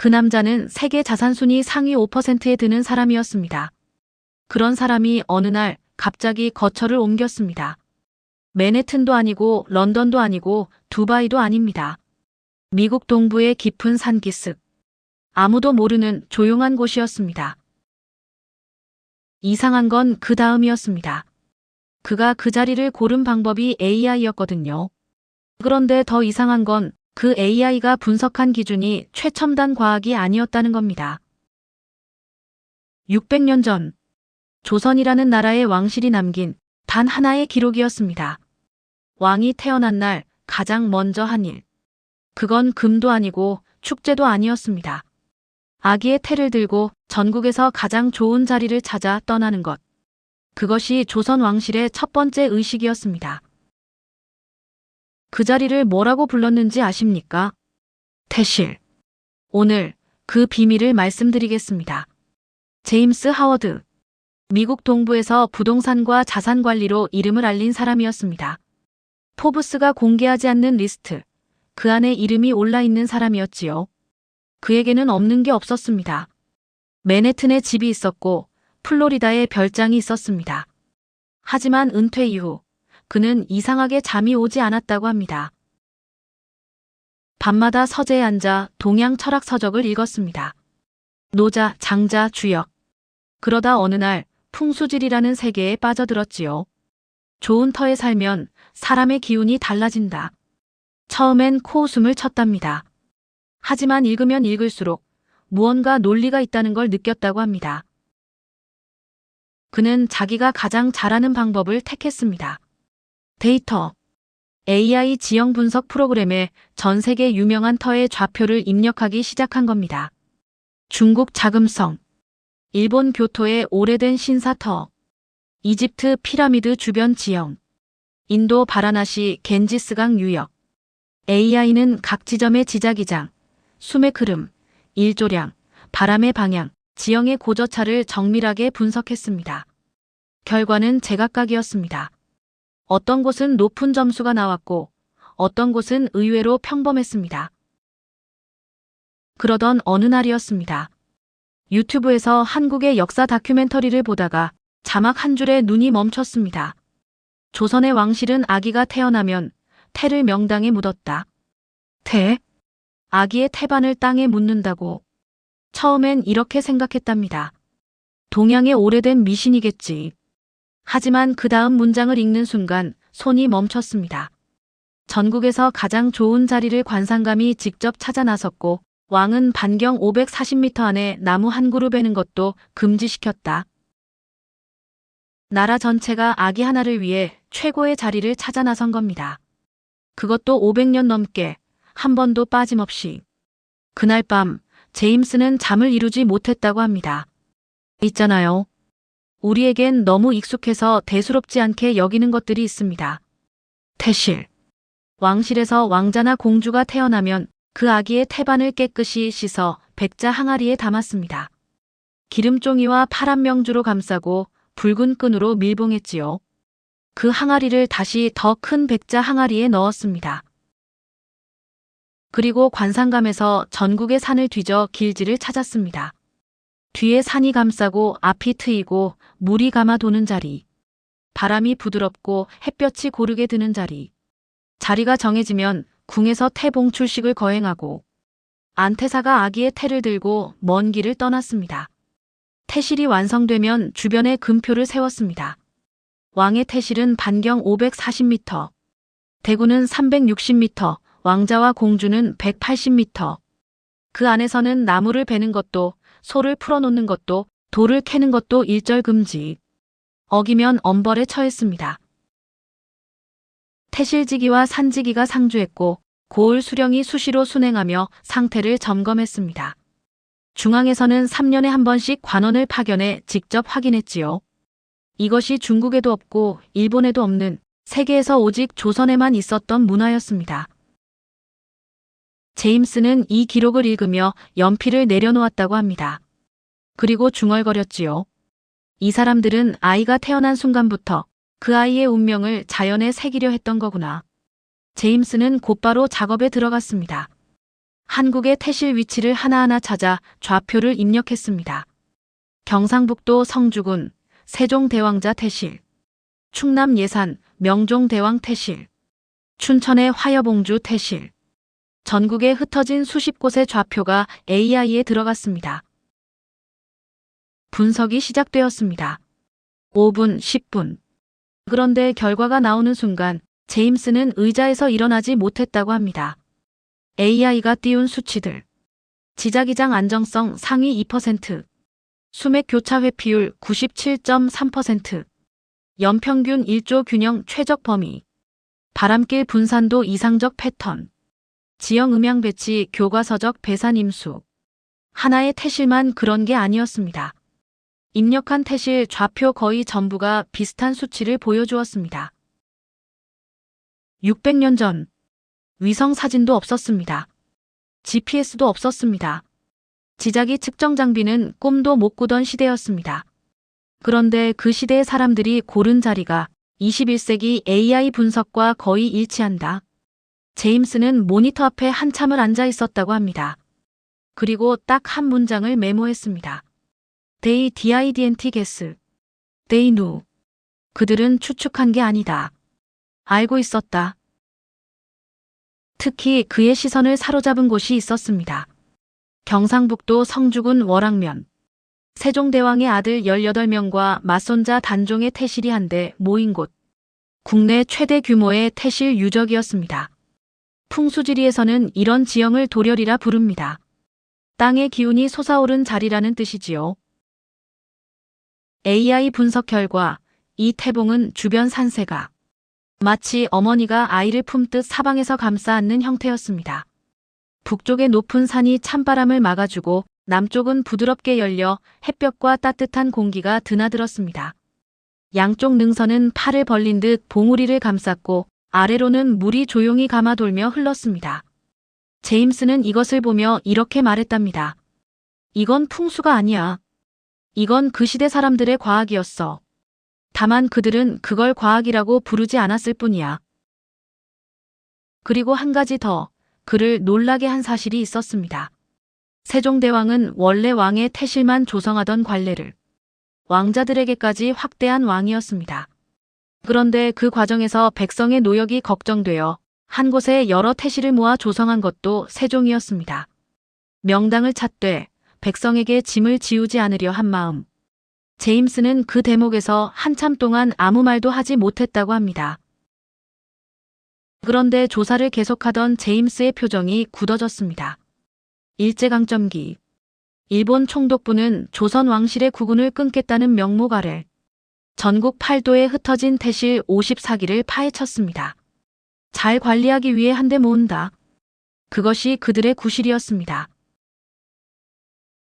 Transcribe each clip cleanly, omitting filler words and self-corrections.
그 남자는 세계 자산 순위 상위 5%에 드는 사람이었습니다. 그런 사람이 어느 날 갑자기 거처를 옮겼습니다. 맨해튼도 아니고 런던도 아니고 두바이도 아닙니다. 미국 동부의 깊은 산기슭. 아무도 모르는 조용한 곳이었습니다. 이상한 건 그 다음이었습니다. 그가 그 자리를 고른 방법이 AI였거든요. 그런데 더 이상한 건 그 AI가 분석한 기준이 최첨단 과학이 아니었다는 겁니다. 600년 전, 조선이라는 나라의 왕실이 남긴 단 하나의 기록이었습니다. 왕이 태어난 날 가장 먼저 한 일. 그건 금도 아니고 축제도 아니었습니다. 아기의 태를 들고 전국에서 가장 좋은 자리를 찾아 떠나는 것. 그것이 조선 왕실의 첫 번째 의식이었습니다. 그 자리를 뭐라고 불렀는지 아십니까? 태실. 오늘 그 비밀을 말씀드리겠습니다. 제임스 하워드. 미국 동부에서 부동산과 자산 관리로 이름을 알린 사람이었습니다. 포브스가 공개하지 않는 리스트. 그 안에 이름이 올라 있는 사람이었지요. 그에게는 없는 게 없었습니다. 맨해튼에 집이 있었고 플로리다에 별장이 있었습니다. 하지만 은퇴 이후 그는 이상하게 잠이 오지 않았다고 합니다. 밤마다 서재에 앉아 동양 철학 서적을 읽었습니다. 노자, 장자, 주역. 그러다 어느 날 풍수질이라는 세계에 빠져들었지요. 좋은 터에 살면 사람의 기운이 달라진다. 처음엔 코웃음을 쳤답니다. 하지만 읽으면 읽을수록 무언가 논리가 있다는 걸 느꼈다고 합니다. 그는 자기가 가장 잘하는 방법을 택했습니다. 데이터. AI 지형 분석 프로그램에 전 세계 유명한 터의 좌표를 입력하기 시작한 겁니다. 중국 자금성, 일본 교토의 오래된 신사터, 이집트 피라미드 주변 지형, 인도 바라나시 겐지스강 유역. AI는 각 지점의 지자기장, 숨의 흐름, 일조량, 바람의 방향, 지형의 고저차를 정밀하게 분석했습니다. 결과는 제각각이었습니다. 어떤 곳은 높은 점수가 나왔고 어떤 곳은 의외로 평범했습니다. 그러던 어느 날이었습니다. 유튜브에서 한국의 역사 다큐멘터리를 보다가 자막 한 줄에 눈이 멈췄습니다. 조선의 왕실은 아기가 태어나면 태를 명당에 묻었다. 태? 아기의 태반을 땅에 묻는다고. 처음엔 이렇게 생각했답니다. 동양의 오래된 미신이겠지. 하지만 그 다음 문장을 읽는 순간 손이 멈췄습니다. 전국에서 가장 좋은 자리를 관상감이 직접 찾아 나섰고 왕은 반경 540m 안에 나무 한 그루 베는 것도 금지시켰다. 나라 전체가 아기 하나를 위해 최고의 자리를 찾아 나선 겁니다. 그것도 500년 넘게 한 번도 빠짐없이. 그날 밤 제임스는 잠을 이루지 못했다고 합니다. 있잖아요. 우리에겐 너무 익숙해서 대수롭지 않게 여기는 것들이 있습니다. 태실. 왕실에서 왕자나 공주가 태어나면 그 아기의 태반을 깨끗이 씻어 백자 항아리에 담았습니다. 기름종이와 파란 명주로 감싸고 붉은 끈으로 밀봉했지요. 그 항아리를 다시 더 큰 백자 항아리에 넣었습니다. 그리고 관상감에서 전국의 산을 뒤져 길지를 찾았습니다. 뒤에 산이 감싸고 앞이 트이고 물이 감아 도는 자리. 바람이 부드럽고 햇볕이 고르게 드는 자리. 자리가 정해지면 궁에서 태봉출식을 거행하고 안태사가 아기의 태를 들고 먼 길을 떠났습니다. 태실이 완성되면 주변에 금표를 세웠습니다. 왕의 태실은 반경 540m, 대구는 360m, 왕자와 공주는 180m. 그 안에서는 나무를 베는 것도 소를 풀어놓는 것도 돌을 캐는 것도 일절 금지. 어기면 엄벌에 처했습니다. 태실지기와 산지기가 상주했고 고을 수령이 수시로 순행하며 상태를 점검했습니다. 중앙에서는 3년에 한 번씩 관원을 파견해 직접 확인했지요. 이것이 중국에도 없고 일본에도 없는 세계에서 오직 조선에만 있었던 문화였습니다. 제임스는 이 기록을 읽으며 연필을 내려놓았다고 합니다. 그리고 중얼거렸지요. 이 사람들은 아이가 태어난 순간부터 그 아이의 운명을 자연에 새기려 했던 거구나. 제임스는 곧바로 작업에 들어갔습니다. 한국의 태실 위치를 하나하나 찾아 좌표를 입력했습니다. 경상북도 성주군 세종대왕자 태실, 충남 예산 명종대왕 태실, 춘천의 화여봉주 태실, 전국에 흩어진 수십 곳의 좌표가 AI에 들어갔습니다. 분석이 시작되었습니다. 5분, 10분. 그런데 결과가 나오는 순간 제임스는 의자에서 일어나지 못했다고 합니다. AI가 띄운 수치들. 지자기장 안정성 상위 2%, 수맥 교차 회피율 97.3%, 연평균 1조 균형 최적 범위, 바람길 분산도 이상적 패턴, 지형 음향 배치 교과서적 배산 임수. 하나의 태실만 그런 게 아니었습니다. 입력한 태실 좌표 거의 전부가 비슷한 수치를 보여주었습니다. 600년 전 위성 사진도 없었습니다. GPS도 없었습니다. 지자기 측정 장비는 꿈도 못 꾸던 시대였습니다. 그런데 그 시대의 사람들이 고른 자리가 21세기 AI 분석과 거의 일치한다. 제임스는 모니터 앞에 한참을 앉아 있었다고 합니다. 그리고 딱 한 문장을 메모했습니다. They didn't guess. They knew. 그들은 추측한 게 아니다. 알고 있었다. 특히 그의 시선을 사로잡은 곳이 있었습니다. 경상북도 성주군 월악면. 세종대왕의 아들 18명과 맞손자 단종의 태실이 한데 모인 곳. 국내 최대 규모의 태실 유적이었습니다. 풍수지리에서는 이런 지형을 도렬이라 부릅니다. 땅의 기운이 솟아오른 자리라는 뜻이지요. AI 분석 결과 이 태봉은 주변 산세가 마치 어머니가 아이를 품듯 사방에서 감싸 안는 형태였습니다. 북쪽의 높은 산이 찬바람을 막아주고 남쪽은 부드럽게 열려 햇볕과 따뜻한 공기가 드나들었습니다. 양쪽 능선은 팔을 벌린 듯 봉우리를 감쌌고 아래로는 물이 조용히 감아돌며 흘렀습니다. 제임스는 이것을 보며 이렇게 말했답니다. 이건 풍수가 아니야. 이건 그 시대 사람들의 과학이었어. 다만 그들은 그걸 과학이라고 부르지 않았을 뿐이야. 그리고 한 가지 더 그를 놀라게 한 사실이 있었습니다. 세종대왕은 원래 왕의 태실만 조성하던 관례를 왕자들에게까지 확대한 왕이었습니다. 그런데 그 과정에서 백성의 노역이 걱정되어 한 곳에 여러 태실을 모아 조성한 것도 세종이었습니다. 명당을 찾되 백성에게 짐을 지우지 않으려 한 마음. 제임스는 그 대목에서 한참 동안 아무 말도 하지 못했다고 합니다. 그런데 조사를 계속하던 제임스의 표정이 굳어졌습니다. 일제강점기. 일본 총독부는 조선 왕실의 구군을 끊겠다는 명목 아래 전국 8도에 흩어진 태실 54기를 파헤쳤습니다. 잘 관리하기 위해 한데 모은다. 그것이 그들의 구실이었습니다.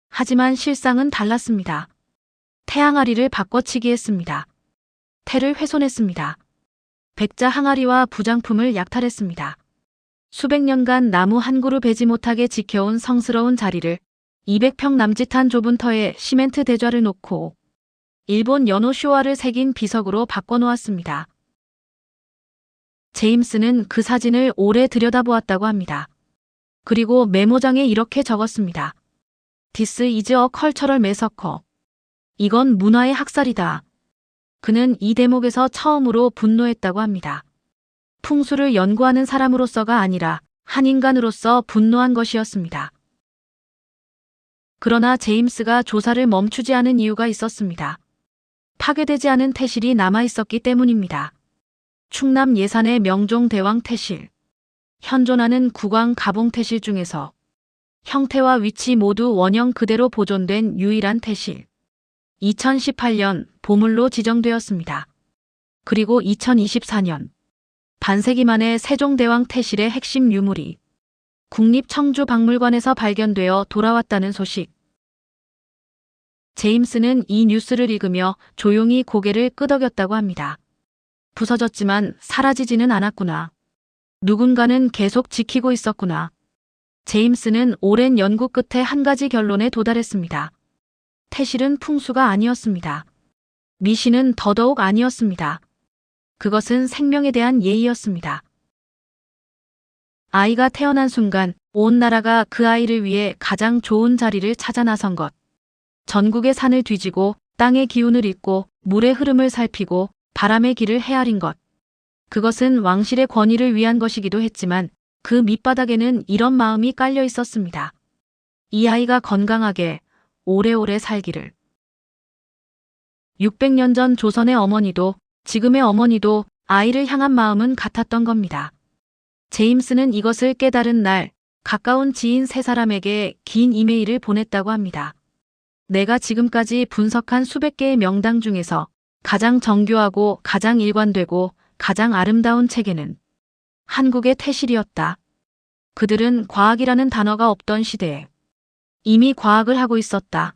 하지만 실상은 달랐습니다. 태항아리를 바꿔치기 했습니다. 태를 훼손했습니다. 백자 항아리와 부장품을 약탈했습니다. 수백 년간 나무 한 그루 베지 못하게 지켜온 성스러운 자리를 200평 남짓한 좁은 터에 시멘트 대좌를 놓고 일본 연호 쇼와를 새긴 비석으로 바꿔놓았습니다. 제임스는 그 사진을 오래 들여다보았다고 합니다. 그리고 메모장에 이렇게 적었습니다. This is a cultural massacre. 이건 문화의 학살이다. 그는 이 대목에서 처음으로 분노했다고 합니다. 풍수를 연구하는 사람으로서가 아니라 한 인간으로서 분노한 것이었습니다. 그러나 제임스가 조사를 멈추지 않은 이유가 있었습니다. 파괴되지 않은 태실이 남아있었기 때문입니다. 충남 예산의 명종대왕 태실. 현존하는 국왕 가봉 태실 중에서 형태와 위치 모두 원형 그대로 보존된 유일한 태실. 2018년 보물로 지정되었습니다. 그리고 2024년 반세기 만에 세종대왕 태실의 핵심 유물이 국립청주박물관에서 발견되어 돌아왔다는 소식. 제임스는 이 뉴스를 읽으며 조용히 고개를 끄덕였다고 합니다. 부서졌지만 사라지지는 않았구나. 누군가는 계속 지키고 있었구나. 제임스는 오랜 연구 끝에 한 가지 결론에 도달했습니다. 태실은 풍수가 아니었습니다. 미신은 더더욱 아니었습니다. 그것은 생명에 대한 예의였습니다. 아이가 태어난 순간 온 나라가 그 아이를 위해 가장 좋은 자리를 찾아 나선 것. 전국의 산을 뒤지고 땅의 기운을 잇고 물의 흐름을 살피고 바람의 길을 헤아린 것. 그것은 왕실의 권위를 위한 것이기도 했지만 그 밑바닥에는 이런 마음이 깔려 있었습니다. 이 아이가 건강하게 오래오래 살기를. 600년 전 조선의 어머니도 지금의 어머니도 아이를 향한 마음은 같았던 겁니다. 제임스는 이것을 깨달은 날 가까운 지인 세 사람에게 긴 이메일을 보냈다고 합니다. 내가 지금까지 분석한 수백 개의 명당 중에서 가장 정교하고 가장 일관되고 가장 아름다운 체계는 한국의 태실이었다. 그들은 과학이라는 단어가 없던 시대에 이미 과학을 하고 있었다.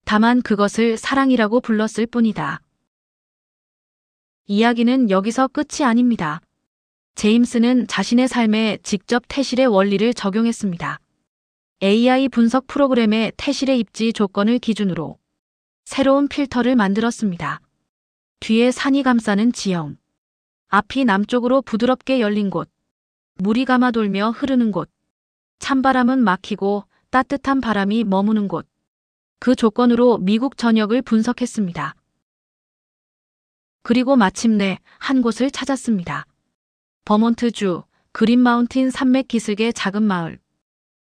다만 그것을 사랑이라고 불렀을 뿐이다. 이야기는 여기서 끝이 아닙니다. 제임스는 자신의 삶에 직접 태실의 원리를 적용했습니다. AI 분석 프로그램의 태실의 입지 조건을 기준으로 새로운 필터를 만들었습니다. 뒤에 산이 감싸는 지형, 앞이 남쪽으로 부드럽게 열린 곳, 물이 감아돌며 흐르는 곳, 찬바람은 막히고 따뜻한 바람이 머무는 곳. 그 조건으로 미국 전역을 분석했습니다. 그리고 마침내 한 곳을 찾았습니다. 버몬트주 그린 마운틴 산맥 기슭의 작은 마을.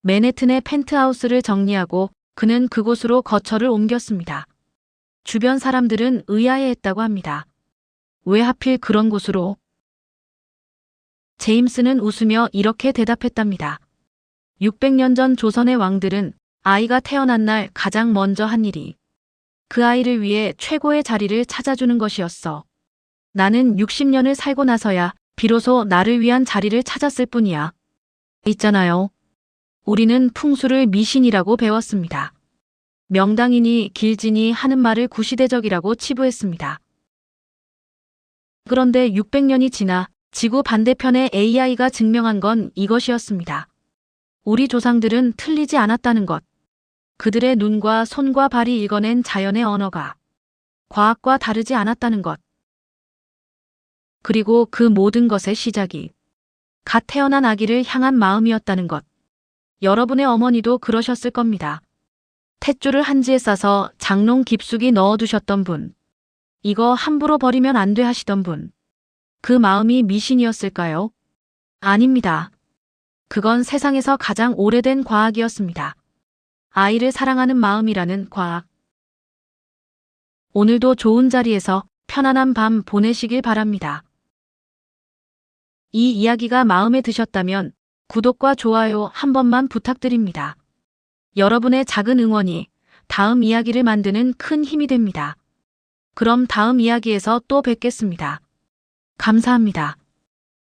맨해튼의 펜트하우스를 정리하고 그는 그곳으로 거처를 옮겼습니다. 주변 사람들은 의아해했다고 합니다. 왜 하필 그런 곳으로? 제임스는 웃으며 이렇게 대답했답니다. 600년 전 조선의 왕들은 아이가 태어난 날 가장 먼저 한 일이 그 아이를 위해 최고의 자리를 찾아주는 것이었어. 나는 60년을 살고 나서야 비로소 나를 위한 자리를 찾았을 뿐이야. 있잖아요. 우리는 풍수를 미신이라고 배웠습니다. 명당이니 길지니 하는 말을 구시대적이라고 치부했습니다. 그런데 600년이 지나 지구 반대편의 AI가 증명한 건 이것이었습니다. 우리 조상들은 틀리지 않았다는 것. 그들의 눈과 손과 발이 읽어낸 자연의 언어가 과학과 다르지 않았다는 것. 그리고 그 모든 것의 시작이 갓 태어난 아기를 향한 마음이었다는 것. 여러분의 어머니도 그러셨을 겁니다. 탯줄을 한지에 싸서 장롱 깊숙이 넣어두셨던 분. 이거 함부로 버리면 안 돼 하시던 분. 그 마음이 미신이었을까요? 아닙니다. 그건 세상에서 가장 오래된 과학이었습니다. 아이를 사랑하는 마음이라는 과학. 오늘도 좋은 자리에서 편안한 밤 보내시길 바랍니다. 이 이야기가 마음에 드셨다면 구독과 좋아요 한 번만 부탁드립니다. 여러분의 작은 응원이 다음 이야기를 만드는 큰 힘이 됩니다. 그럼 다음 이야기에서 또 뵙겠습니다. 감사합니다.